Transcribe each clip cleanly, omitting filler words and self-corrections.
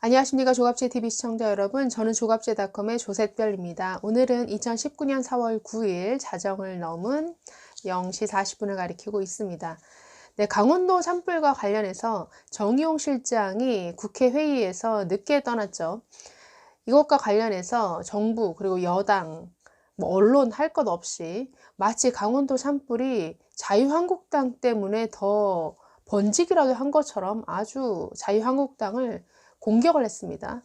안녕하십니까. 조갑제TV 시청자 여러분, 저는 조갑제닷컴의 조셋별입니다. 오늘은 2019년 4월 9일 자정을 넘은 0시 40분을 가리키고 있습니다. 네, 강원도 산불과 관련해서 정의용 실장이 국회 회의에서 늦게 떠났죠. 이것과 관련해서 정부 그리고 여당, 언론 할 것 없이 마치 강원도 산불이 자유한국당 때문에 더 번지기라도 한 것처럼 아주 자유한국당을 공격을 했습니다.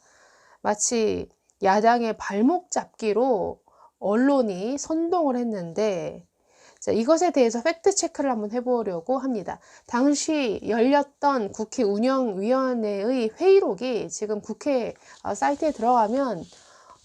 마치 야당의 발목 잡기로 언론이 선동을 했는데, 자, 이것에 대해서 팩트 체크를 한번 해보려고 합니다. 당시 열렸던 국회 운영위원회의 회의록이 지금 국회 사이트에 들어가면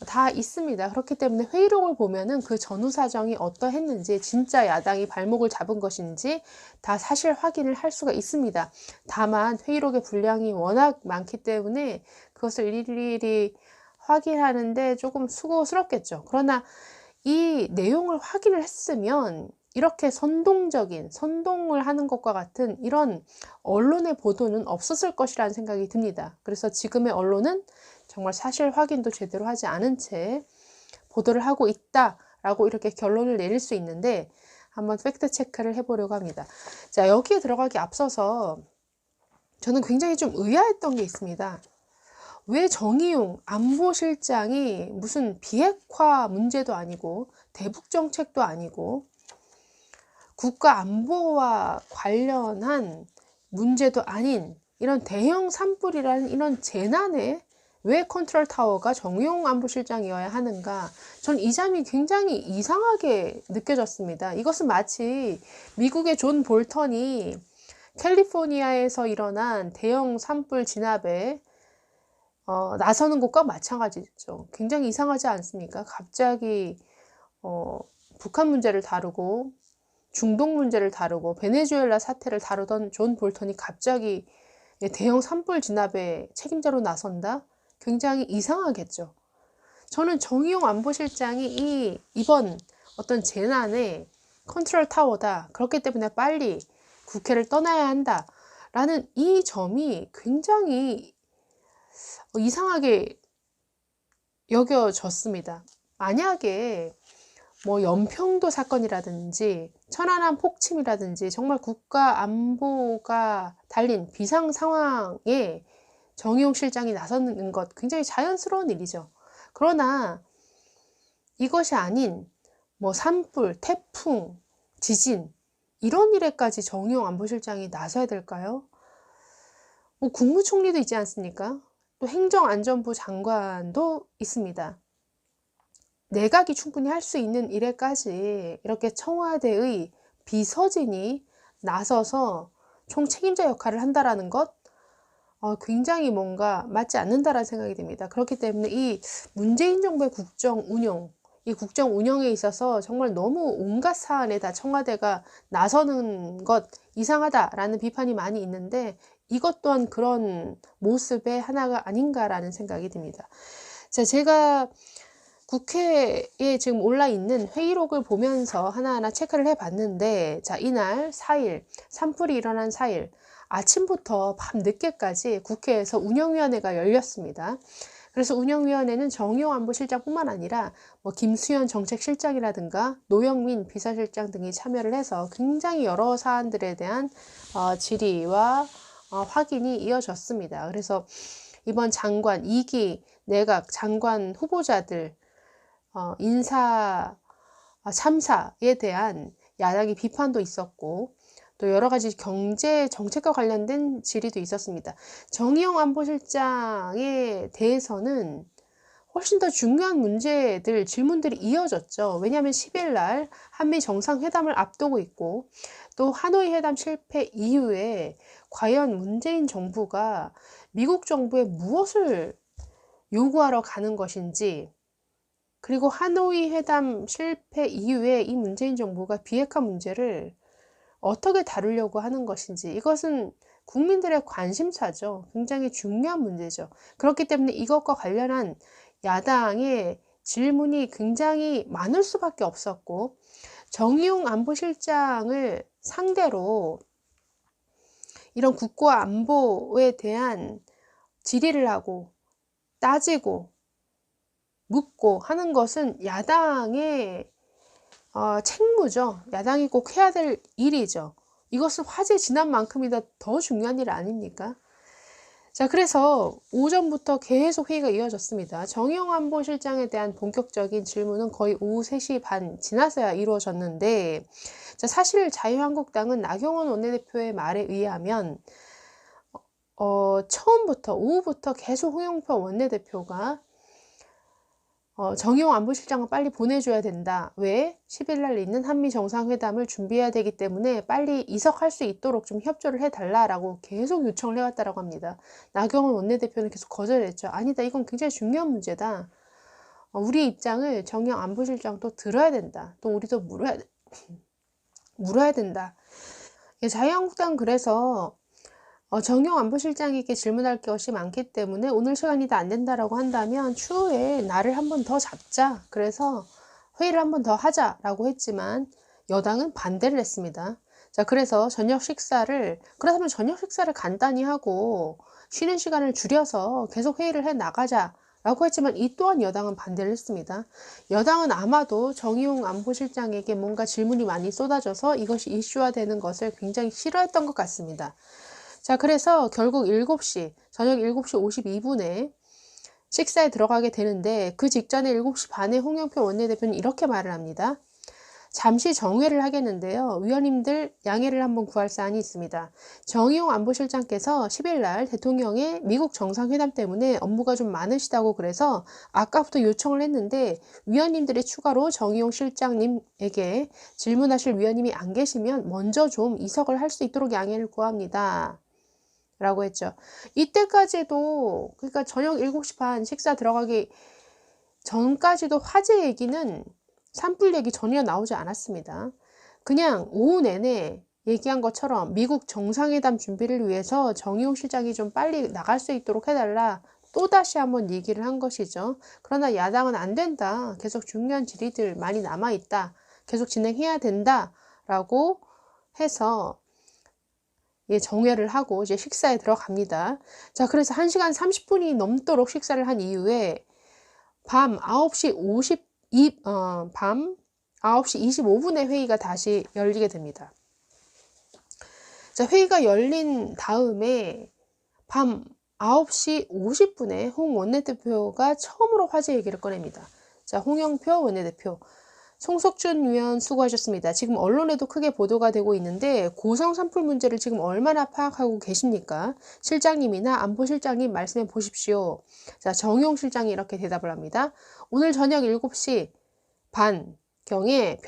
다 있습니다. 그렇기 때문에 회의록을 보면은 그 전후 사정이 어떠했는지, 진짜 야당이 발목을 잡은 것인지 다 사실 확인을 할 수가 있습니다. 다만 회의록의 분량이 워낙 많기 때문에 그것을 일일이 확인하는데 조금 수고스럽겠죠. 그러나 이 내용을 확인을 했으면 이렇게 선동을 하는 것과 같은 이런 언론의 보도는 없었을 것이라는 생각이 듭니다. 그래서 지금의 언론은 정말 사실 확인도 제대로 하지 않은 채 보도를 하고 있다라고 이렇게 결론을 내릴 수 있는데, 한번 팩트 체크를 해보려고 합니다. 자, 여기에 들어가기 앞서서 저는 굉장히 좀 의아했던 게 있습니다. 왜 정의용 안보실장이 무슨 비핵화 문제도 아니고 대북 정책도 아니고 국가 안보와 관련한 문제도 아닌 이런 대형 산불이라는 이런 재난에 왜 컨트롤 타워가 정의용 안보실장이어야 하는가? 전 이 점이 굉장히 이상하게 느껴졌습니다. 이것은 마치 미국의 존 볼턴이 캘리포니아에서 일어난 대형 산불 진압에 나서는 것과 마찬가지죠. 굉장히 이상하지 않습니까? 갑자기 북한 문제를 다루고 중동 문제를 다루고 베네수엘라 사태를 다루던 존 볼턴이 갑자기 대형 산불 진압에 책임자로 나선다? 굉장히 이상하겠죠. 저는 정의용 안보실장이 이번 어떤 재난의 컨트롤 타워다. 그렇기 때문에 빨리 국회를 떠나야 한다. 라는 이 점이 굉장히 이상하게 여겨졌습니다. 만약에 연평도 사건이라든지 천안함 폭침이라든지 정말 국가 안보가 달린 비상 상황에 정의용 실장이 나서는 것 굉장히 자연스러운 일이죠. 그러나 이것이 아닌 산불, 태풍, 지진 이런 일에까지 정의용 안보실장이 나서야 될까요? 국무총리도 있지 않습니까? 또 행정안전부 장관도 있습니다. 내각이 충분히 할 수 있는 일에까지 이렇게 청와대의 비서진이 나서서 총책임자 역할을 한다라는 것, 굉장히 뭔가 맞지 않는다라는 생각이 듭니다. 그렇기 때문에 이 문재인 정부의 이 국정 운영에 있어서 정말 너무 온갖 사안에 다 청와대가 나서는 것 이상하다라는 비판이 많이 있는데, 이것 또한 그런 모습의 하나가 아닌가라는 생각이 듭니다. 자, 제가 국회에 지금 올라 있는 회의록을 보면서 하나하나 체크를 해봤는데, 자, 이날 4일, 산불이 일어난 4일, 아침부터 밤 늦게까지 국회에서 운영위원회가 열렸습니다. 그래서 운영위원회는 정의용 안보실장뿐만 아니라 김수현 정책실장이라든가 노영민 비서실장 등이 참여를 해서 굉장히 여러 사안들에 대한 질의와 확인이 이어졌습니다. 그래서 이번 장관 2기 내각 장관 후보자들 인사 참사에 대한 야당의 비판도 있었고, 또 여러 가지 경제 정책과 관련된 질의도 있었습니다. 정의용 안보실장에 대해서는 훨씬 더 중요한 질문들이 이어졌죠. 왜냐하면 10일 날 한미 정상회담을 앞두고 있고, 또 하노이 회담 실패 이후에 과연 문재인 정부가 미국 정부에 무엇을 요구하러 가는 것인지, 그리고 하노이 회담 실패 이후에 이 문재인 정부가 비핵화 문제를 어떻게 다루려고 하는 것인지, 이것은 국민들의 관심사죠. 굉장히 중요한 문제죠. 그렇기 때문에 이것과 관련한 야당의 질문이 굉장히 많을 수밖에 없었고, 정의용 안보실장을 상대로 이런 국가 안보에 대한 질의를 하고 따지고 묻고 하는 것은 야당의 책무죠. 야당이 꼭 해야 될 일이죠. 이것은 화제 지난 만큼이나 더 중요한 일 아닙니까? 자, 그래서 오전부터 계속 회의가 이어졌습니다. 정의용 안보실장에 대한 본격적인 질문은 거의 오후 3시 반 지나서야 이루어졌는데, 자, 사실 자유한국당은 나경원 원내대표의 말에 의하면 처음부터 오후부터 계속 홍영표 원내대표가 정의용 안보실장을 빨리 보내줘야 된다. 왜? 10일 날 있는 한미 정상회담을 준비해야 되기 때문에 빨리 이석할 수 있도록 좀 협조를 해달라라고 계속 요청을 해왔다라고 합니다. 나경원 원내대표는 계속 거절했죠. 아니다. 이건 굉장히 중요한 문제다. 우리 입장을 정의용 안보실장 또 들어야 된다. 또 우리도 물어야 된다. 자유한국당 그래서 정의용 안보실장에게 질문할 것이 많기 때문에 오늘 시간이 다 안 된다라고 한다면 추후에 날을 한 번 더 잡자. 그래서 회의를 한 번 더 하자라고 했지만 여당은 반대를 했습니다. 자, 그래서 그렇다면 저녁 식사를 간단히 하고 쉬는 시간을 줄여서 계속 회의를 해 나가자라고 했지만 이 또한 여당은 반대를 했습니다. 여당은 아마도 정의용 안보실장에게 뭔가 질문이 많이 쏟아져서 이것이 이슈화되는 것을 굉장히 싫어했던 것 같습니다. 자, 그래서 결국 저녁 7시 52분에 식사에 들어가게 되는데 그 직전에 7시 반에 홍영표 원내대표는 이렇게 말을 합니다. 잠시 정회를 하겠는데요. 위원님들 양해를 한번 구할 사안이 있습니다. 정의용 안보실장께서 10일 날 대통령의 미국 정상회담 때문에 업무가 좀 많으시다고 그래서 아까부터 요청을 했는데 위원님들이 추가로 정의용 실장님에게 질문하실 위원님이 안 계시면 먼저 좀 이석을 할 수 있도록 양해를 구합니다. 라고 했죠. 이때까지도 그러니까 저녁 7시 반 식사 들어가기 전까지도 화제 얘기는 산불 얘기 전혀 나오지 않았습니다. 그냥 오후 내내 얘기한 것처럼 미국 정상회담 준비를 위해서 정의용 실장이 좀 빨리 나갈 수 있도록 해달라 또다시 한번 얘기를 한 것이죠. 그러나 야당은 안 된다. 계속 중요한 질의들 많이 남아있다. 계속 진행해야 된다. 라고 해서 정회를 하고 이제 식사에 들어갑니다. 자, 그래서 1시간 30분이 넘도록 식사를 한 이후에 밤 9시 25분에 회의가 다시 열리게 됩니다. 자, 회의가 열린 다음에 밤 9시 50분에 홍 원내대표가 처음으로 화제 얘기를 꺼냅니다. 자, 홍영표 원내대표. 송석준 위원 수고하셨습니다. 지금 언론에도 크게 보도가 되고 있는데 고성 산불 문제를 지금 얼마나 파악하고 계십니까? 실장님이나 안보실장님 말씀해 보십시오. 자, 정용 실장이 이렇게 대답을 합니다. 오늘 저녁 7시 반경에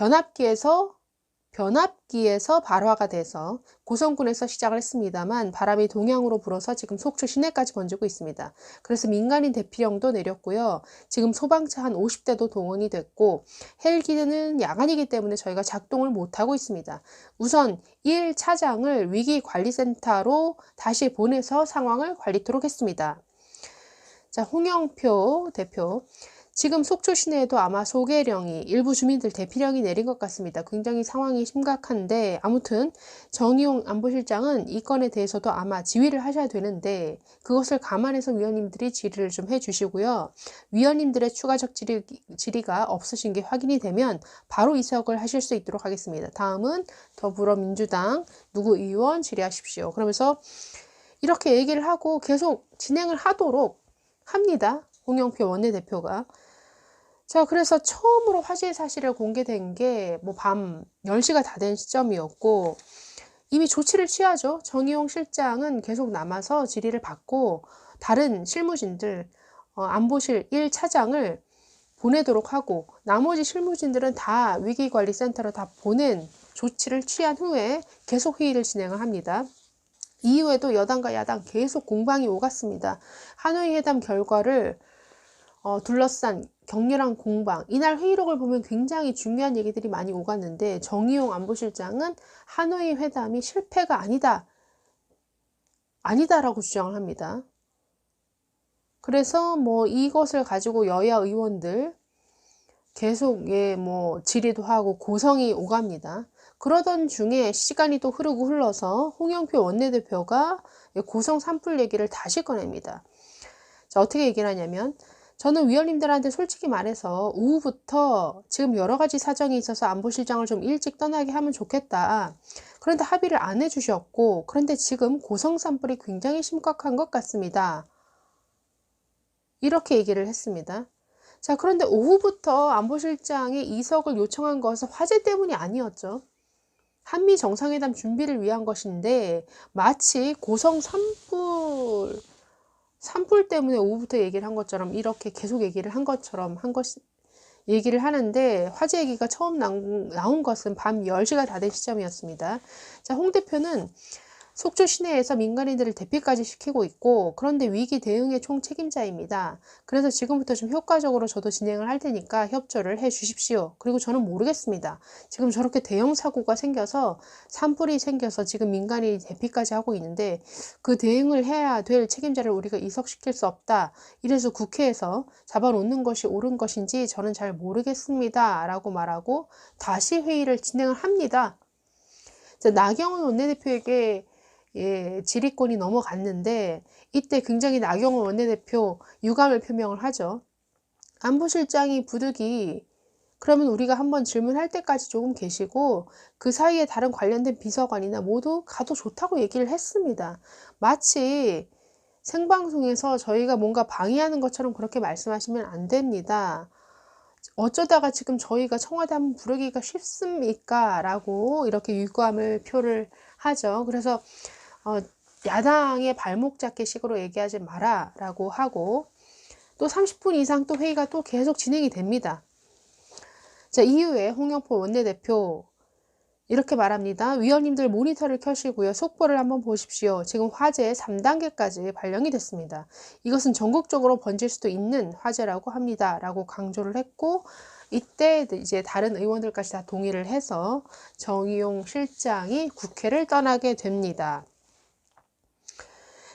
변압기에서 발화가 돼서 고성군에서 시작을 했습니다만 바람이 동향으로 불어서 지금 속초 시내까지 번지고 있습니다. 그래서 민간인 대피령도 내렸고요. 지금 소방차 한 50대도 동원이 됐고 헬기는 야간이기 때문에 저희가 작동을 못하고 있습니다. 우선 1차장을 위기관리센터로 다시 보내서 상황을 관리토록 했습니다. 자, 홍영표 대표. 지금 속초 시내에도 아마 소개령이 일부 주민들 대피령이 내린 것 같습니다. 굉장히 상황이 심각한데 아무튼 정의용 안보실장은 이 건에 대해서도 아마 지휘를 하셔야 되는데 그것을 감안해서 위원님들이 질의를 좀 해주시고요. 위원님들의 추가적 질의가 없으신 게 확인이 되면 바로 이석을 하실 수 있도록 하겠습니다. 다음은 더불어민주당 누구 의원 질의하십시오. 그러면서 이렇게 얘기를 하고 계속 진행을 하도록 합니다. 홍영표 원내대표가. 자, 그래서 처음으로 화재 사실을 공개된 게 밤 10시가 다 된 시점이었고 이미 조치를 취하죠. 정의용 실장은 계속 남아서 질의를 받고 다른 실무진들 안보실 1차장을 보내도록 하고 나머지 실무진들은 다 위기관리센터로 다 보낸 조치를 취한 후에 계속 회의를 진행을 합니다. 이후에도 여당과 야당 계속 공방이 오갔습니다. 하노이 회담 결과를 둘러싼 격렬한 공방. 이날 회의록을 보면 굉장히 중요한 얘기들이 많이 오갔는데 정의용 안보실장은 하노이 회담이 실패가 아니다라고 주장을 합니다. 그래서 이것을 가지고 여야 의원들 계속 질의도 하고 고성이 오갑니다. 그러던 중에 시간이 또 흘러서 홍영표 원내대표가 고성 산불 얘기를 다시 꺼냅니다. 자, 어떻게 얘기를 하냐면 저는 위원님들한테 솔직히 말해서 오후부터 지금 여러 가지 사정이 있어서 안보실장을 좀 일찍 떠나게 하면 좋겠다. 그런데 합의를 안 해주셨고, 그런데 지금 고성 산불이 굉장히 심각한 것 같습니다. 이렇게 얘기를 했습니다. 자, 그런데 오후부터 안보실장이 이석을 요청한 것은 화재 때문이 아니었죠. 한미 정상회담 준비를 위한 것인데 마치 고성 산불 때문에 오후부터 얘기를 한 것처럼 이렇게 계속 얘기를 한 것처럼 얘기를 하는데 화재 얘기가 처음 나온 것은 밤 10시가 다 된 시점이었습니다. 자, 홍 대표는 속초 시내에서 민간인들을 대피까지 시키고 있고, 그런데 위기 대응의 총책임자입니다. 그래서 지금부터 좀 효과적으로 저도 진행을 할 테니까 협조를 해 주십시오. 그리고 저는 모르겠습니다. 지금 저렇게 대형 사고가 생겨서 산불이 생겨서 지금 민간인이 대피까지 하고 있는데 그 대응을 해야 될 책임자를 우리가 이석시킬 수 없다. 이래서 국회에서 잡아놓는 것이 옳은 것인지 저는 잘 모르겠습니다. 라고 말하고 다시 회의를 진행을 합니다. 나경원 원내대표에게 질의권이 넘어갔는데 이때 굉장히 나경원 원내대표 유감을 표명을 하죠. 안보실장이 부득이 그러면 우리가 한번 질문할 때까지 조금 계시고 그 사이에 다른 관련된 비서관이나 모두 가도 좋다고 얘기를 했습니다. 마치 생방송에서 저희가 뭔가 방해하는 것처럼 그렇게 말씀하시면 안 됩니다. 어쩌다가 지금 저희가 청와대 한번 부르기가 쉽습니까? 라고 이렇게 유감을 표를 하죠. 그래서 야당의 발목 잡기 식으로 얘기하지 마라 라고 하고 또 30분 이상 또 회의가 또 계속 진행이 됩니다. 자, 이후에 홍영표 원내대표 이렇게 말합니다. 위원님들 모니터를 켜시고요. 속보를 한번 보십시오. 지금 화재 3단계까지 발령이 됐습니다. 이것은 전국적으로 번질 수도 있는 화재라고 합니다. 라고 강조를 했고 이때 이제 다른 의원들까지 다 동의를 해서 정의용 실장이 국회를 떠나게 됩니다.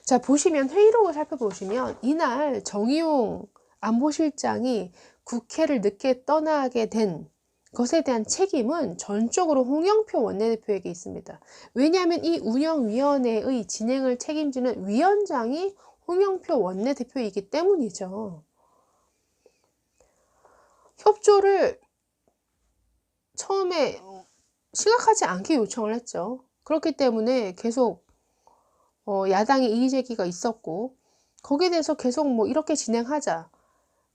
자, 보시면 회의록을 살펴보시면 이날 정의용 안보실장이 국회를 늦게 떠나게 된 것에 대한 책임은 전적으로 홍영표 원내대표에게 있습니다. 왜냐하면 이 운영위원회의 진행을 책임지는 위원장이 홍영표 원내대표이기 때문이죠. 협조를 처음에 심각하지 않게 요청을 했죠. 그렇기 때문에 계속 야당의 이의제기가 있었고 거기에 대해서 계속 뭐 이렇게 진행하자.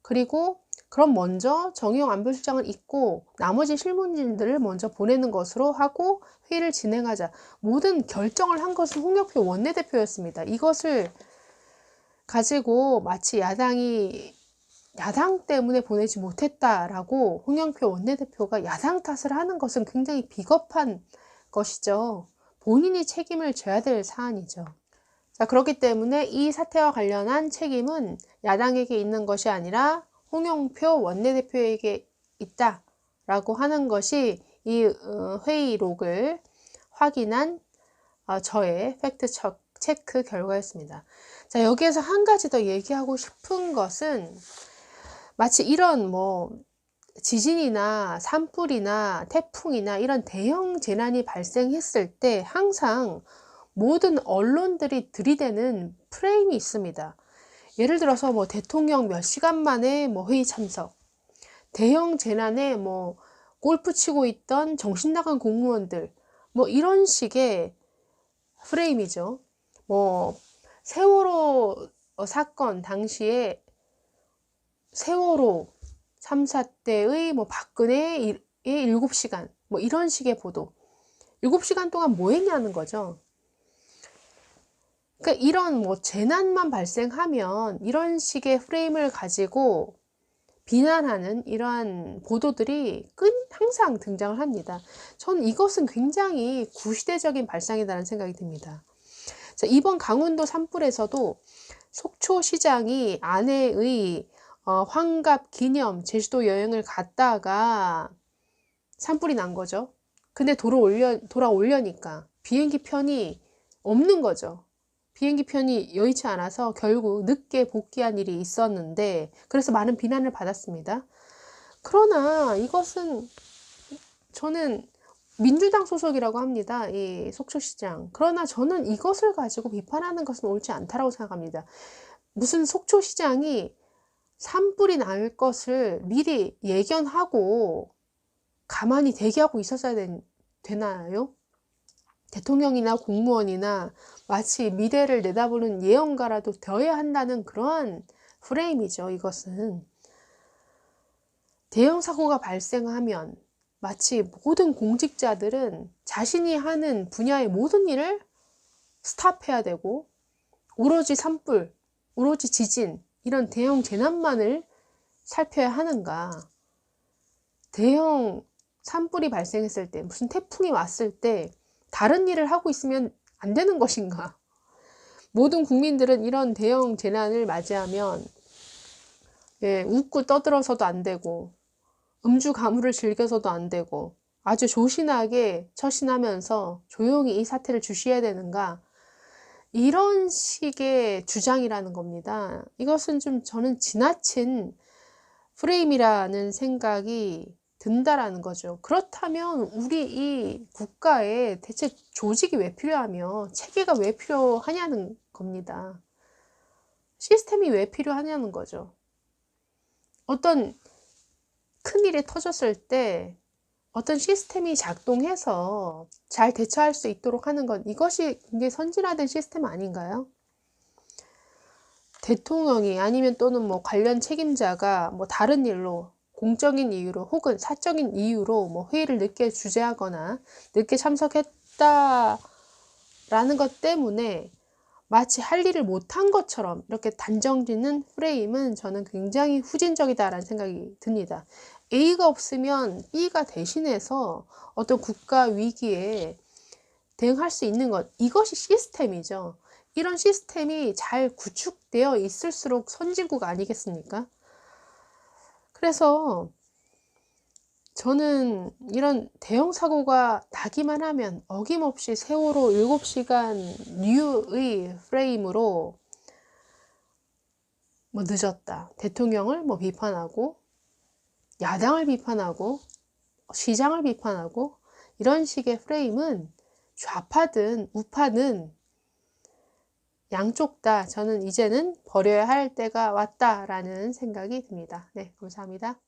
그리고 그럼 먼저 정의용 안보실장을 잊고 나머지 실무진들을 먼저 보내는 것으로 하고 회의를 진행하자. 모든 결정을 한 것은 홍영표 원내대표였습니다. 이것을 가지고 마치 야당이 야당 때문에 보내지 못했다라고 홍영표 원내대표가 야당 탓을 하는 것은 굉장히 비겁한 것이죠. 본인이 책임을 져야 될 사안이죠. 자, 그렇기 때문에 이 사태와 관련한 책임은 야당에게 있는 것이 아니라 홍영표 원내대표에게 있다라고 하는 것이 이 회의록을 확인한 저의 팩트 체크 결과였습니다. 자, 여기에서 한 가지 더 얘기하고 싶은 것은 마치 이런 뭐 지진이나 산불이나 태풍이나 이런 대형 재난이 발생했을 때 항상 모든 언론들이 들이대는 프레임이 있습니다. 예를 들어서 뭐 대통령 몇 시간 만에 뭐 회의 참석, 대형 재난에 뭐 골프 치고 있던 정신 나간 공무원들, 뭐 이런 식의 프레임이죠. 뭐 세월호 사건 당시에 세월호 참사 때의 뭐 박근혜의 7시간 뭐 이런 식의 보도, 7시간 동안 뭐 했냐는 거죠. 그러니까 이런 뭐 재난만 발생하면 이런 식의 프레임을 가지고 비난하는 이러한 보도들이 항상 등장을 합니다. 저는 이것은 굉장히 구시대적인 발상이라는 생각이 듭니다. 자, 이번 강원도 산불에서도 속초시장이 아내의 환갑 기념 제주도 여행을 갔다가 산불이 난 거죠. 근데 돌아오려니까 비행기 편이 없는 거죠. 비행기 편이 여의치 않아서 결국 늦게 복귀한 일이 있었는데 그래서 많은 비난을 받았습니다. 그러나 이것은 저는 민주당 소속이라고 합니다. 이 속초시장. 그러나 저는 이것을 가지고 비판하는 것은 옳지 않다고 생각합니다. 무슨 속초 시장이 산불이 날 것을 미리 예견하고 가만히 대기하고 있었어야 되나요? 대통령이나 공무원이나 마치 미래를 내다보는 예언가라도 되어야 한다는 그러한 프레임이죠. 이것은 대형 사고가 발생하면 마치 모든 공직자들은 자신이 하는 분야의 모든 일을 스탑해야 되고 오로지 산불, 오로지 지진 이런 대형 재난만을 살펴야 하는가. 대형 산불이 발생했을 때, 무슨 태풍이 왔을 때 다른 일을 하고 있으면 안 되는 것인가. 모든 국민들은 이런 대형 재난을 맞이하면 웃고 떠들어서도 안 되고 음주 가무를 즐겨서도 안 되고 아주 조신하게 처신하면서 조용히 이 사태를 주시해야 되는가. 이런 식의 주장이라는 겁니다. 이것은 좀 저는 지나친 프레임이라는 생각이 든다라는 거죠. 그렇다면 우리 이 국가에 대체 조직이 왜 필요하며 체계가 왜 필요하냐는 겁니다. 시스템이 왜 필요하냐는 거죠. 어떤 큰일이 터졌을 때 어떤 시스템이 작동해서 잘 대처할 수 있도록 하는 것, 이것이 굉장히 선진화된 시스템 아닌가요? 대통령이 아니면 또는 뭐 관련 책임자가 뭐 다른 일로 공적인 이유로 혹은 사적인 이유로 뭐 회의를 늦게 주재하거나 늦게 참석했다라는 것 때문에 마치 할 일을 못한 것처럼 이렇게 단정 짓는 프레임은 저는 굉장히 후진적이다라는 생각이 듭니다. A가 없으면 B가 대신해서 어떤 국가 위기에 대응할 수 있는 것, 이것이 시스템이죠. 이런 시스템이 잘 구축되어 있을수록 선진국 아니겠습니까? 그래서 저는 이런 대형 사고가 나기만 하면 어김없이 세월호 7시간류의 프레임으로 뭐 늦었다, 대통령을 뭐 비판하고 야당을 비판하고 시장을 비판하고 이런 식의 프레임은 좌파든 우파든 양쪽 다 저는 이제는 버려야 할 때가 왔다라는 생각이 듭니다. 네, 감사합니다.